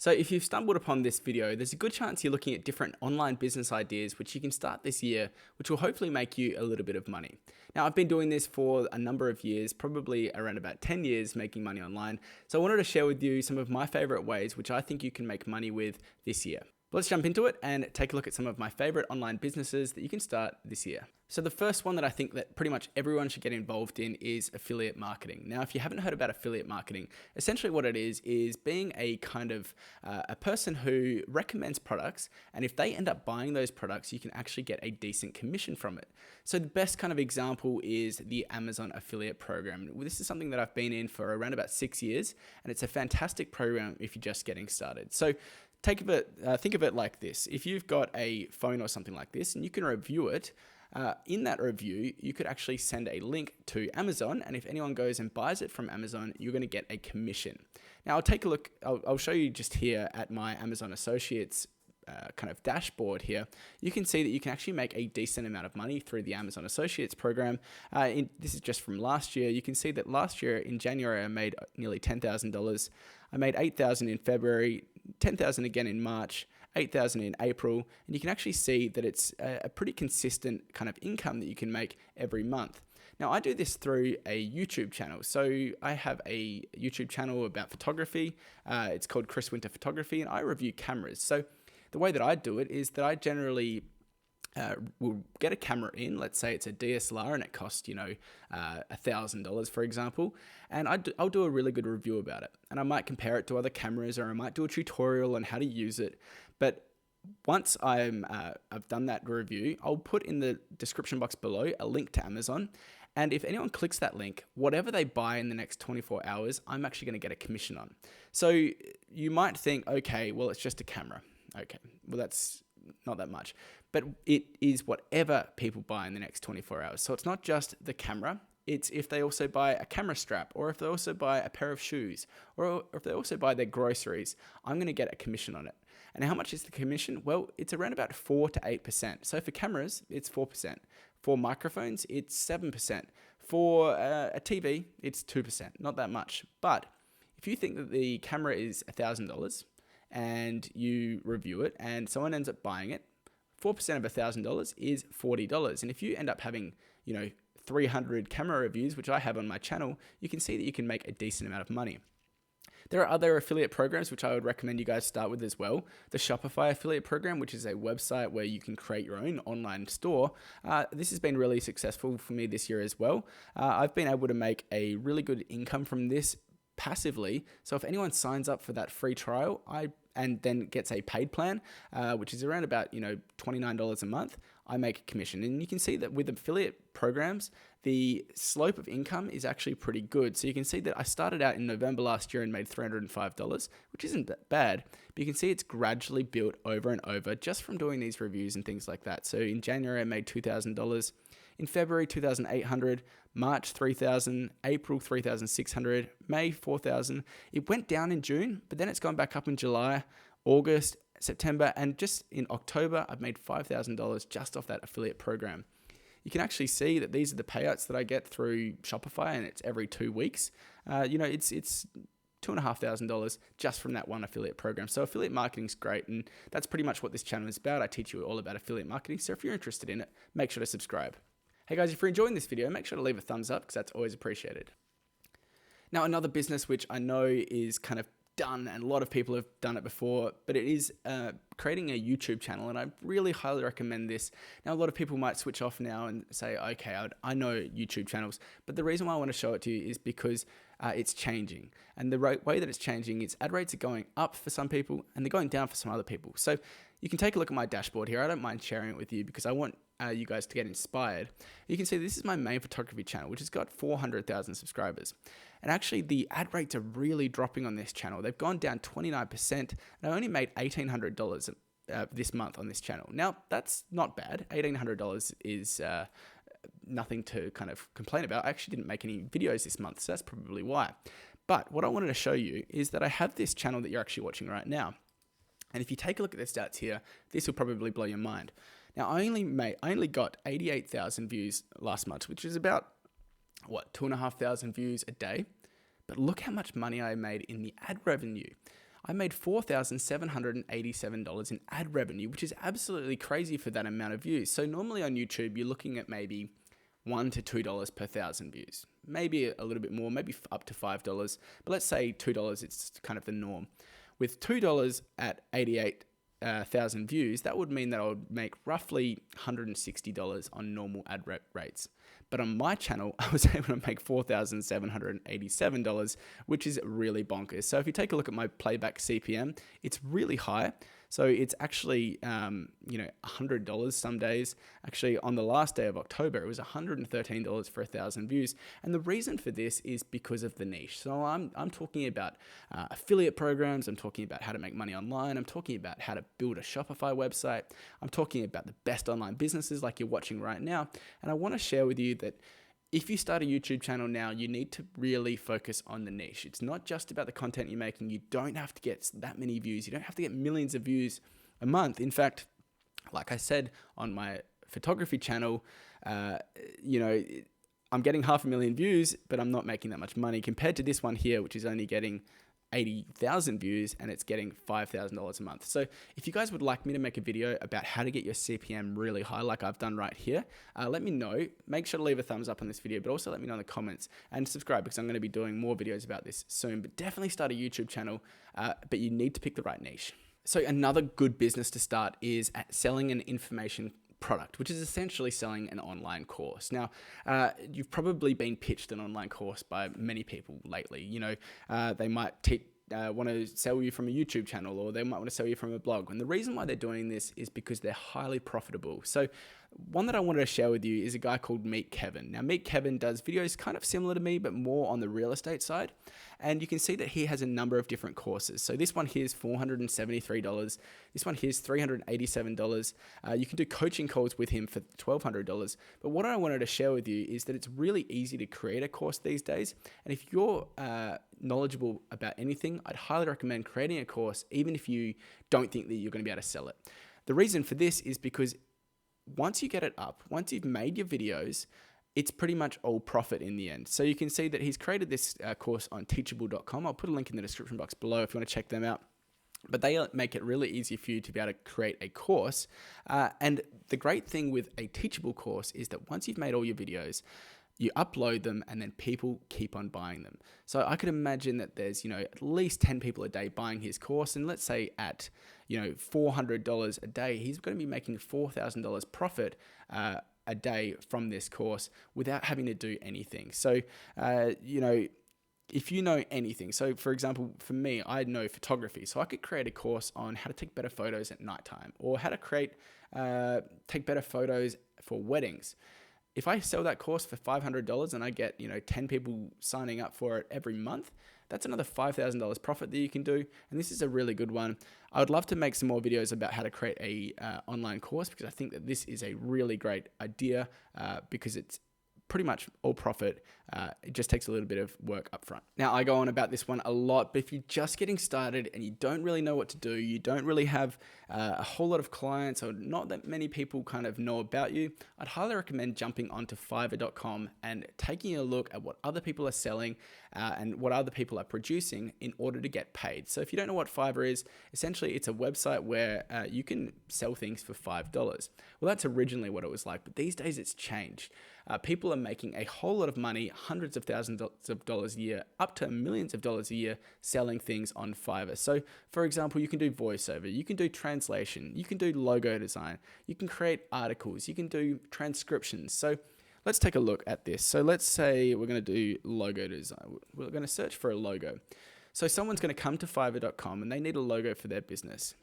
So if you've stumbled upon this video, there's a good chance you're looking at different online business ideas which you can start this year, which will hopefully make you a little bit of money. Now, I've been doing this for a number of years, probably around about 10 years making money online. So I wanted to share with you some of my favorite ways which I think you can make money with this year. Let's jump into it and take a look at some of my favorite online businesses that you can start this year. So the first one that I think that pretty much everyone should get involved in is affiliate marketing. Now, if you haven't heard about affiliate marketing, essentially what it is being a kind of a person who recommends products, and if they end up buying those products, you can actually get a decent commission from it. So the best kind of example is the Amazon affiliate program. This is something that I've been in for around about 6 years, and it's a fantastic program if you're just getting started. So think of it like this. If you've got a phone or something like this and you can review it, in that review, you could actually send a link to Amazon, and if anyone goes and buys it from Amazon, you're going to get a commission. Now, I'll take a look. I'll show you just here at my Amazon Associates kind of dashboard here. You can see that you can actually make a decent amount of money through the Amazon Associates program. This is just from last year. You can see that last year in January, I made nearly $10,000. I made $8,000 in February, $10,000 again in March, $8,000 in April, and you can actually see that it's a pretty consistent kind of income that you can make every month. Now, I do this through a YouTube channel. So I have a YouTube channel about photography. It's called Chris Winter Photography, and I review cameras. So the way that I do it is that I generally will get a camera in. Let's say it's a DSLR and it costs, $1,000, for example, and I'll do a really good review about it. And I might compare it to other cameras, or I might do a tutorial on how to use it. But once I've done that review, I'll put in the description box below a link to Amazon. And if anyone clicks that link, whatever they buy in the next 24 hours, I'm actually going to get a commission on. So you might think, okay, well, it's just a camera. Okay, well, that's not that much. But it is whatever people buy in the next 24 hours. So it's not just the camera. It's if they also buy a camera strap, or if they also buy a pair of shoes, or if they also buy their groceries, I'm going to get a commission on it. And how much is the commission? Well, it's around about 4 to 8%. So for cameras, it's 4%. For microphones, it's 7%. For a TV, it's 2%. Not that much. But if you think that the camera is $1,000 and you review it and someone ends up buying it, 4% of $1,000 is $40. And if you end up having, 300 camera reviews, which I have on my channel, you can see that you can make a decent amount of money. There are other affiliate programs which I would recommend you guys start with as well. The Shopify affiliate program, which is a website where you can create your own online store. This has been really successful for me this year as well. I've been able to make a really good income from this passively. So if anyone signs up for that free trial, and then gets a paid plan, which is around about $29 a month, I make a commission. And you can see that with affiliate programs, the slope of income is actually pretty good. So you can see that I started out in November last year and made $305, which isn't that bad. But you can see it's gradually built over and over just from doing these reviews and things like that. So in January, I made $2,000. In February, $2,800, March, $3,000, April, $3,600, May, $4,000. It went down in June, but then it's gone back up in July, August, September, and just in October, I've made $5,000 just off that affiliate program. You can actually see that these are the payouts that I get through Shopify, and it's every 2 weeks. It's $2,500 just from that one affiliate program. So affiliate marketing is great, and that's pretty much what this channel is about. I teach you all about affiliate marketing. So if you're interested in it, make sure to subscribe. Hey guys, if you're enjoying this video, make sure to leave a thumbs up because that's always appreciated. Now, another business which I know is kind of done, and a lot of people have done it before, but it is creating a YouTube channel, and I really highly recommend this. Now, a lot of people might switch off now and say, okay, I know YouTube channels, but the reason why I want to show it to you is because it's changing. And the way that it's changing is ad rates are going up for some people and they're going down for some other people. So you can take a look at my dashboard here. I don't mind sharing it with you because I want you guys to get inspired. You can see this is my main photography channel, which has got 400,000 subscribers. And actually the ad rates are really dropping on this channel. They've gone down 29%, and I only made $1,800 this month on this channel. Now, that's not bad. $1,800 is nothing to kind of complain about. I actually didn't make any videos this month, so that's probably why. But what I wanted to show you is that I have this channel that you're actually watching right now. And if you take a look at the stats here, this will probably blow your mind. Now, I only got 88,000 views last month, which is about, 2,500 views a day. But look how much money I made in the ad revenue. I made $4,787 in ad revenue, which is absolutely crazy for that amount of views. So normally on YouTube, you're looking at maybe $1 to $2 per thousand views, maybe a little bit more, maybe up to $5. But let's say $2, it's kind of the norm. With $2 at 88,000 views, that would mean that I would make roughly $160 on normal ad rates. But on my channel, I was able to make $4,787, which is really bonkers. So if you take a look at my playback CPM, it's really high. So it's actually, $100 some days. Actually, on the last day of October, it was $113 for 1,000 views. And the reason for this is because of the niche. So I'm talking about affiliate programs. I'm talking about how to make money online. I'm talking about how to build a Shopify website. I'm talking about the best online businesses like you're watching right now. And I want to share with you that if you start a YouTube channel now, you need to really focus on the niche. It's not just about the content you're making. You don't have to get that many views. You don't have to get millions of views a month. In fact, like I said on my photography channel, I'm getting 500,000 views, but I'm not making that much money compared to this one here, which is only getting 80,000 views and it's getting $5,000 a month. So if you guys would like me to make a video about how to get your CPM really high, like I've done right here, let me know. Make sure to leave a thumbs up on this video, but also let me know in the comments and subscribe because I'm going to be doing more videos about this soon. But definitely start a YouTube channel, but you need to pick the right niche. So another good business to start is at selling an information product, which is essentially selling an online course. Now, you've probably been pitched an online course by many people lately. They might want to sell you from a YouTube channel, or they might want to sell you from a blog. And the reason why they're doing this is because they're highly profitable. So one that I wanted to share with you is a guy called Meet Kevin. Now, Meet Kevin does videos kind of similar to me, but more on the real estate side. And you can see that he has a number of different courses. So this one here is $473. This one here is $387. You can do coaching calls with him for $1,200. But what I wanted to share with you is that it's really easy to create a course these days. And if you're knowledgeable about anything, I'd highly recommend creating a course, even if you don't think that you're going to be able to sell it. The reason for this is because once you get it up, once you've made your videos, it's pretty much all profit in the end. So you can see that he's created this course on teachable.com. I'll put a link in the description box below if you want to check them out. But they make it really easy for you to be able to create a course. And the great thing with a teachable course is that once you've made all your videos, you upload them and then people keep on buying them. So I could imagine that there's, at least 10 people a day buying his course. And let's say at, $400 a day, he's going to be making $4,000 profit a day from this course without having to do anything. So, if you know anything, so for example, for me, I know photography, so I could create a course on how to take better photos at nighttime, or how to take better photos for weddings. If I sell that course for $500 and I get 10 people signing up for it every month, that's another $5,000 profit that you can do. And this is a really good one. I would love to make some more videos about how to create a online course, because I think that this is a really great idea because it's pretty much all profit. It just takes a little bit of work up front. Now, I go on about this one a lot, but if you're just getting started and you don't really know what to do, you don't really have a whole lot of clients, or not that many people kind of know about you, I'd highly recommend jumping onto Fiverr.com and taking a look at what other people are selling and what other people are producing in order to get paid. So if you don't know what Fiverr is, essentially it's a website where you can sell things for $5. Well, that's originally what it was like, but these days it's changed. People are making a whole lot of money, hundreds of thousands of dollars a year, up to millions of dollars a year, selling things on Fiverr. So, for example, you can do voiceover, you can do translation, you can do logo design, you can create articles, you can do transcriptions. So let's take a look at this. So let's say we're going to do logo design. We're going to search for a logo. So someone's going to come to Fiverr.com and they need a logo for their business.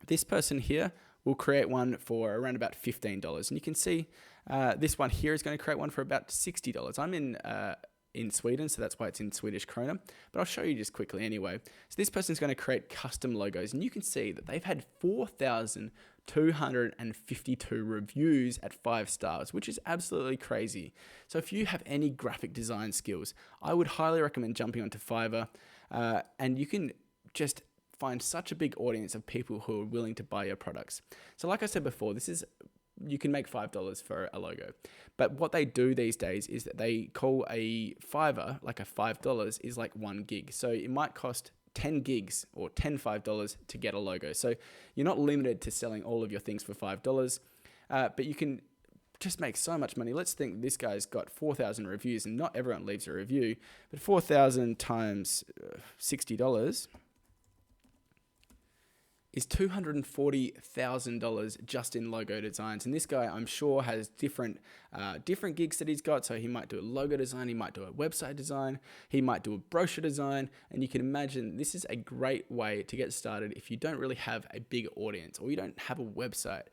This person here will create one for around about $15. And you can see this one here is going to create one for about $60. I'm in Sweden, so that's why it's in Swedish krona, but I'll show you just quickly anyway. So this person's going to create custom logos, and you can see that they've had 4,252 reviews at 5 stars, which is absolutely crazy. So if you have any graphic design skills, I would highly recommend jumping onto Fiverr, and you can just find such a big audience of people who are willing to buy your products. So like I said before, you can make $5 for a logo. But what they do these days is that they call a Fiverr, like a $5 is like 1 gig. So it might cost 10 gigs or 10 $5 to get a logo. So you're not limited to selling all of your things for $5, but you can just make so much money. Let's think this guy's got 4,000 reviews, and not everyone leaves a review, but 4,000 times $60 is $240,000 just in logo designs. And this guy, I'm sure, has different gigs that he's got. So he might do a logo design, he might do a website design, he might do a brochure design. And you can imagine this is a great way to get started if you don't really have a big audience, or you don't have a website,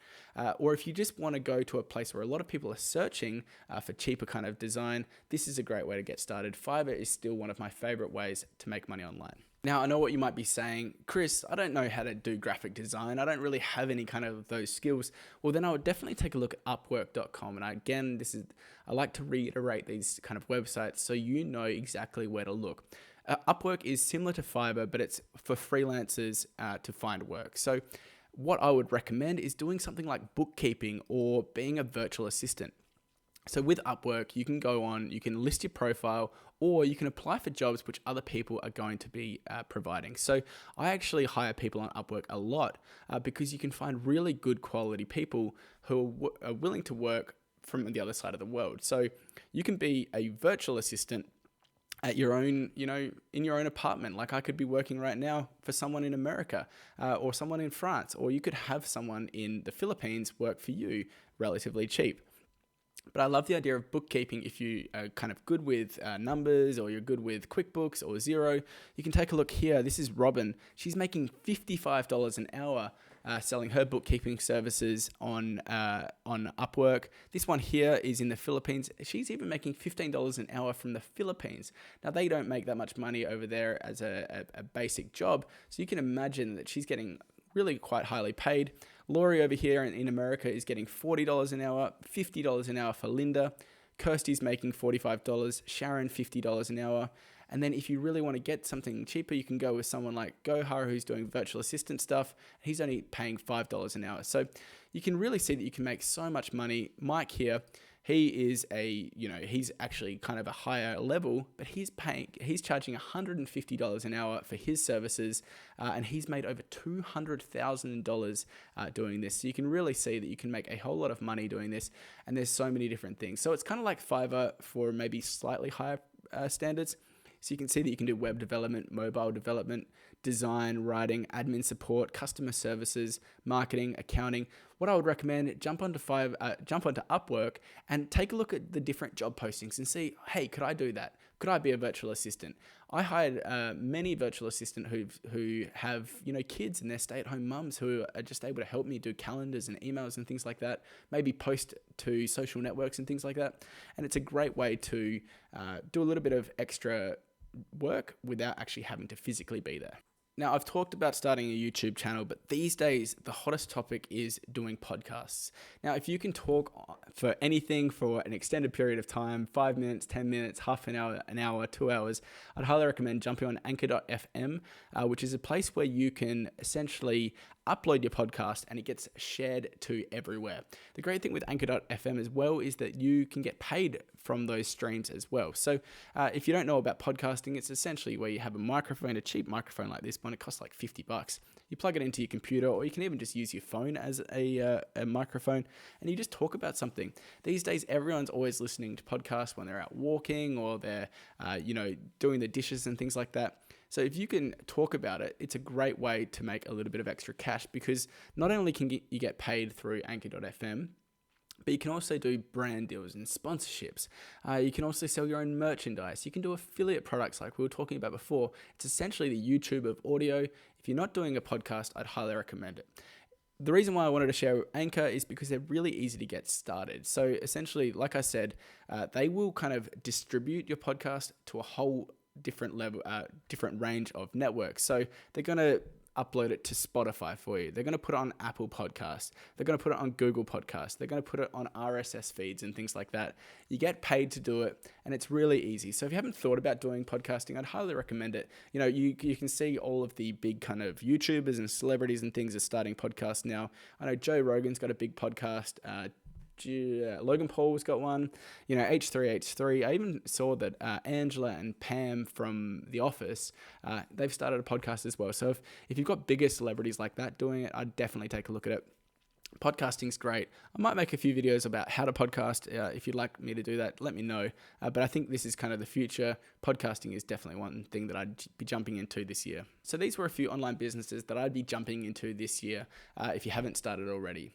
or if you just want to go to a place where a lot of people are searching for cheaper kind of design. This is a great way to get started. Fiverr is still one of my favorite ways to make money online. Now, I know what you might be saying, Chris, I don't know how to do graphic design. I don't really have any kind of those skills. Well, then I would definitely take a look at Upwork.com. And again, I like to reiterate these kind of websites so you know exactly where to look. Upwork is similar to Fiverr, but it's for freelancers to find work. So what I would recommend is doing something like bookkeeping or being a virtual assistant. So with Upwork, you can go on, you can list your profile, or you can apply for jobs which other people are going to be providing. So I actually hire people on Upwork a lot because you can find really good quality people who are willing to work from the other side of the world. So you can be a virtual assistant at your own, in your own apartment. Like I could be working right now for someone in America or someone in France, or you could have someone in the Philippines work for you relatively cheap. But I love the idea of bookkeeping. If you are kind of good with numbers, or you're good with QuickBooks or Xero, you can take a look here. This is Robin. She's making $55 an hour selling her bookkeeping services on Upwork. This one here is in the Philippines. She's even making $15 an hour from the Philippines. Now, they don't make that much money over there as a basic job. So you can imagine that she's getting really quite highly paid. Lori over here in America is getting $40 an hour, $50 an hour for Linda. Kirsty's making $45, Sharon $50 an hour. And then if you really want to get something cheaper, you can go with someone like Gohar, who's doing virtual assistant stuff. He's only paying $5 an hour. So you can really see that you can make so much money. Mike here, he is he's actually kind of a higher level, but he's charging $150 an hour for his services, and he's made over $200,000 doing this. So you can really see that you can make a whole lot of money doing this, and there's so many different things. So it's kind of like Fiverr for maybe slightly higher standards. So you can see that you can do web development, mobile development, design, writing, admin support, customer services, marketing, accounting. What I would recommend, jump onto Upwork and take a look at the different job postings and see, hey, could I do that? Could I be a virtual assistant? I hired many virtual assistants who have kids, and they're stay-at-home mums who are just able to help me do calendars and emails and things like that, maybe post to social networks and things like that. And it's a great way to do a little bit of extra work without actually having to physically be there. Now, I've talked about starting a YouTube channel, but these days, the hottest topic is doing podcasts. Now, if you can talk for anything for an extended period of time, 5 minutes, 10 minutes, half an hour, 2 hours, I'd highly recommend jumping on anchor.fm, which is a place where you can essentially upload your podcast and it gets shared to everywhere. The great thing with anchor.fm as well is that you can get paid from those streams as well. So if you don't know about podcasting, it's essentially where you have a microphone, a cheap microphone like this one. It costs like $50. You plug it into your computer, or you can even just use your phone as a microphone, and you just talk about something. These days, everyone's always listening to podcasts when they're out walking, or they're doing the dishes and things like that. So if you can talk about it, it's a great way to make a little bit of extra cash, because not only can you get paid through anchor.fm, but you can also do brand deals and sponsorships. You can also sell your own merchandise. You can do affiliate products like we were talking about before. It's essentially the YouTube of audio. If you're not doing a podcast, I'd highly recommend it. The reason why I wanted to share Anchor is because they're really easy to get started. So essentially, like I said, they will kind of distribute your podcast to a whole different level, different range of networks. So they're going to upload it to Spotify for you. They're going to put it on Apple Podcasts. They're going to put it on Google Podcasts. They're going to put it on RSS feeds and things like that. You get paid to do it, and it's really easy. So if you haven't thought about doing podcasting, I'd highly recommend it. You can see all of the big kind of YouTubers and celebrities and things are starting podcasts now. I know Joe Rogan's got a big podcast. Logan Paul's got one, H3H3. I even saw that Angela and Pam from The Office, they've started a podcast as well. So if you've got bigger celebrities like that doing it, I'd definitely take a look at it. Podcasting's great. I might make a few videos about how to podcast. If you'd like me to do that, let me know. But I think this is kind of the future. Podcasting is definitely one thing that I'd be jumping into this year. So these were a few online businesses that I'd be jumping into this year if you haven't started already.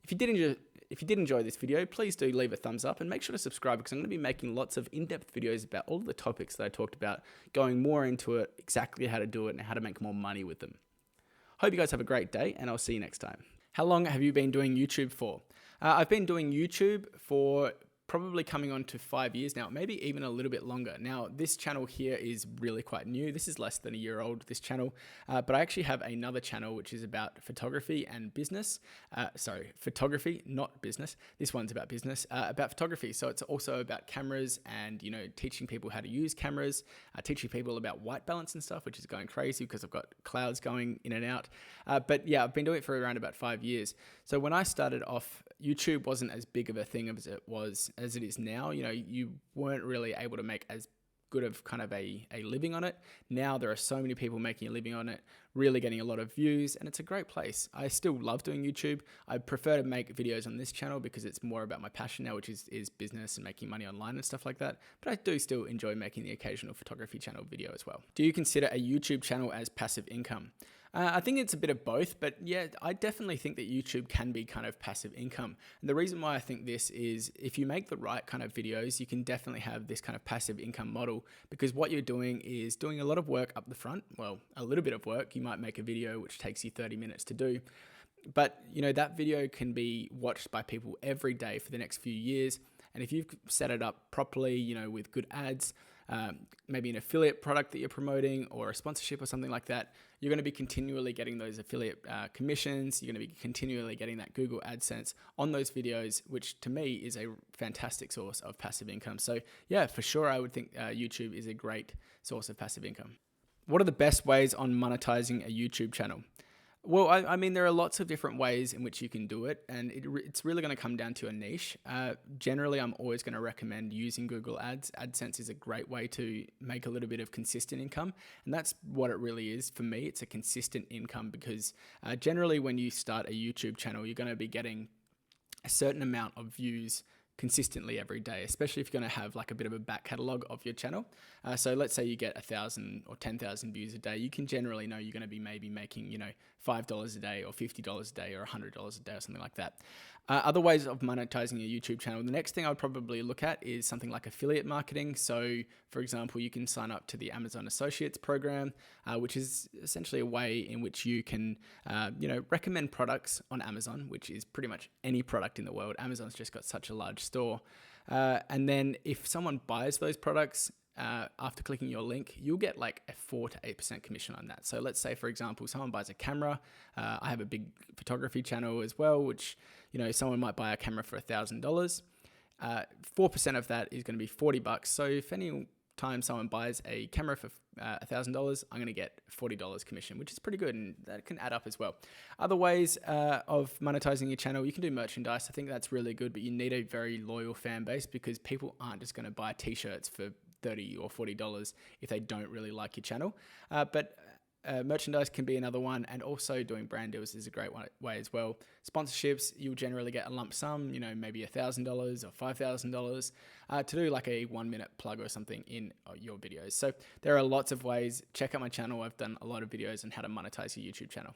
If you did enjoy this video, please do leave a thumbs up and make sure to subscribe, because I'm going to be making lots of in-depth videos about all of the topics that I talked about, going more into it, exactly how to do it and how to make more money with them. Hope you guys have a great day, and I'll see you next time. How long have you been doing YouTube for? I've been doing YouTube for probably coming on to 5 years now, maybe even a little bit longer. Now, this channel here is really quite new. This is less than a year old, this channel, but I actually have another channel which is about photography and business. Photography, not business. This one's about business, about photography. So it's also about cameras and, teaching people how to use cameras, teaching people about white balance and stuff, which is going crazy because I've got clouds going in and out. But yeah, I've been doing it for around about 5 years. So when I started off, YouTube wasn't as big of a thing as it is now. You weren't really able to make as good of kind of a living on it. Now there are so many people making a living on it, really getting a lot of views, and it's a great place. I still love doing YouTube. I prefer to make videos on this channel because it's more about my passion now, which is business and making money online and stuff like that. But I do still enjoy making the occasional photography channel video as well. Do you consider a YouTube channel as passive income? I think it's a bit of both, but yeah, I definitely think that YouTube can be kind of passive income. And the reason why I think this is if you make the right kind of videos, you can definitely have this kind of passive income model, because what you're doing is doing a lot of work up the front. Well, a little bit of work. You might make a video which takes you 30 minutes to do, but that video can be watched by people every day for the next few years. And if you've set it up properly, with good ads, maybe an affiliate product that you're promoting or a sponsorship or something like that, you're going to be continually getting those affiliate commissions. You're going to be continually getting that Google AdSense on those videos, which to me is a fantastic source of passive income. So yeah, for sure, I would think YouTube is a great source of passive income. What are the best ways on monetizing a YouTube channel? Well, I mean, there are lots of different ways in which you can do it, and it's really going to come down to a niche. Generally, I'm always going to recommend using Google Ads. AdSense is a great way to make a little bit of consistent income, and that's what it really is for me. It's a consistent income because generally when you start a YouTube channel, you're going to be getting a certain amount of views consistently every day, especially if you're going to have like a bit of a back catalog of your channel. So let's say you get 1,000 or 10,000 views a day, you can generally know you're going to be maybe making, $5 a day or $50 a day or $100 a day or something like that. Other ways of monetizing your YouTube channel, the next thing I would probably look at is something like affiliate marketing. So for example, you can sign up to the Amazon Associates program, which is essentially a way in which you can, recommend products on Amazon, which is pretty much any product in the world. Amazon's just got such a large store. And then if someone buys those products, after clicking your link, you'll get like a 4 to 8% commission on that. So let's say, for example, someone buys a camera. I have a big photography channel as well, which, someone might buy a camera for $1,000. 4% of that is going to be $40. So if any time someone buys a camera for $1,000, I'm going to get $40 commission, which is pretty good, and that can add up as well. Other ways of monetizing your channel, you can do merchandise. I think that's really good, but you need a very loyal fan base because people aren't just going to buy t-shirts for $30 or $40 if they don't really like your channel. But merchandise can be another one, and also doing brand deals is a great way as well. Sponsorships, you'll generally get a lump sum, maybe $1,000 or $5,000 to do like a 1-minute plug or something in your videos. So there are lots of ways. Check out my channel. I've done a lot of videos on how to monetize your YouTube channel.